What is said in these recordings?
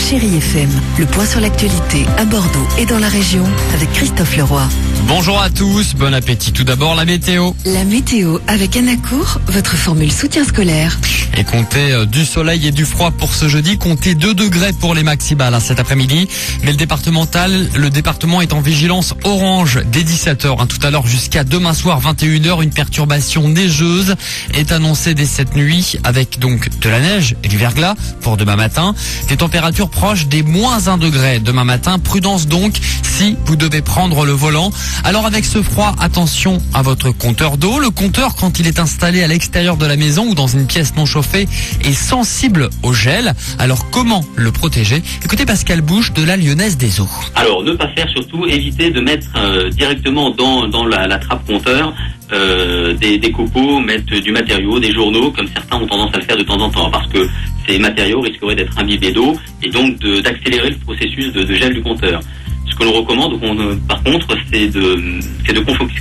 Chérie FM, le point sur l'actualité à Bordeaux et dans la région avec Christophe Leroy. Bonjour à tous, bon appétit. Tout d'abord la météo. La météo avec Anacourt, votre formule soutien scolaire. Et comptez du soleil et du froid pour ce jeudi, comptez 2 degrés pour les maximales cet après-midi. Mais le département est en vigilance orange dès 17h. Tout à l'heure jusqu'à demain soir 21h, une perturbation neigeuse est annoncée dès cette nuit avec donc de la neige et du verglas pour demain matin. Des températures proches des moins 1 degré demain matin. Prudence donc si vous devez prendre le volant. Alors avec ce froid, attention à votre compteur d'eau. Le compteur, quand il est installé à l'extérieur de la maison ou dans une pièce non chauffée, est sensible au gel. Alors comment le protéger? Écoutez Pascal Bouche de la Lyonnaise des Eaux. Alors ne pas faire, surtout éviter de mettre directement dans la trappe compteur des copeaux, mettre du matériau, des journaux, comme certains ont tendance à le faire de temps en temps, parce que ces matériaux risqueraient d'être imbibés d'eau et donc d'accélérer le processus de gel du compteur. Ce que l'on recommande, par contre, c'est de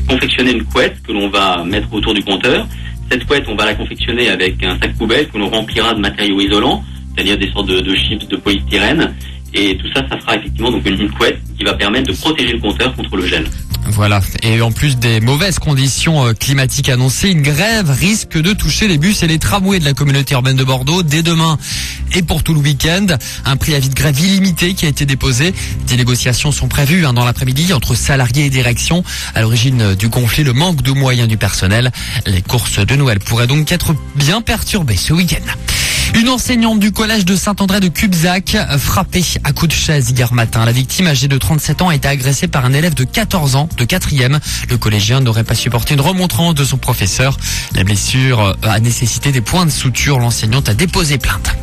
confectionner une couette que l'on va mettre autour du compteur. Cette couette, on va la confectionner avec un sac poubelle que l'on remplira de matériaux isolants, c'est-à-dire des sortes de chips de polystyrène. Et tout ça, ça sera effectivement donc une couette qui va permettre de protéger le compteur contre le gel. Voilà. Et en plus des mauvaises conditions climatiques annoncées, une grève risque de toucher les bus et les tramways de la communauté urbaine de Bordeaux dès demain et pour tout le week-end. Un préavis de grève illimité qui a été déposé. Des négociations sont prévues dans l'après-midi entre salariés et direction. À l'origine du conflit, le manque de moyens du personnel. Les courses de Noël pourraient donc être bien perturbées ce week-end. Une enseignante du collège de Saint-André de Cubzac frappée à coups de chaise hier matin. La victime, âgée de 37 ans, a été agressée par un élève de 14 ans, de 4e. Le collégien n'aurait pas supporté une remontrance de son professeur. La blessure a nécessité des points de suture. L'enseignante a déposé plainte.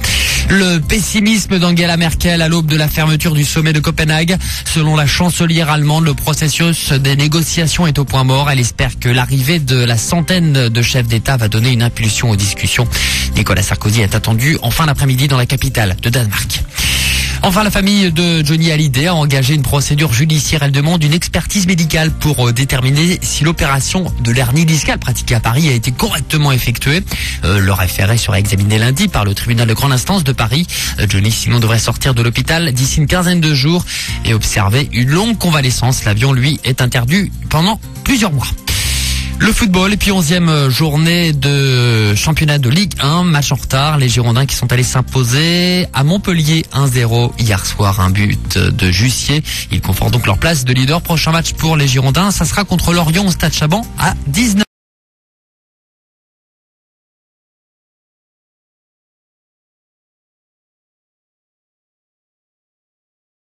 Le pessimisme d'Angela Merkel à l'aube de la fermeture du sommet de Copenhague. Selon la chancelière allemande, le processus des négociations est au point mort. Elle espère que l'arrivée de la centaine de chefs d'État va donner une impulsion aux discussions. Nicolas Sarkozy est attendu en fin d'après-midi dans la capitale de Danemark. Enfin, la famille de Johnny Hallyday a engagé une procédure judiciaire. Elle demande une expertise médicale pour déterminer si l'opération de l'hernie discale pratiquée à Paris a été correctement effectuée. Le référé sera examiné lundi par le tribunal de grande instance de Paris. Johnny, sinon, devrait sortir de l'hôpital d'ici une quinzaine de jours et observer une longue convalescence. L'avion, lui, est interdit pendant plusieurs mois. Le football, et puis 11e journée de championnat de Ligue 1, match en retard. Les Girondins qui sont allés s'imposer à Montpellier 1-0 hier soir, un but de Jussier. Ils confortent donc leur place de leader. Prochain match pour les Girondins, ça sera contre Lorient au Stade Chaban à 19h.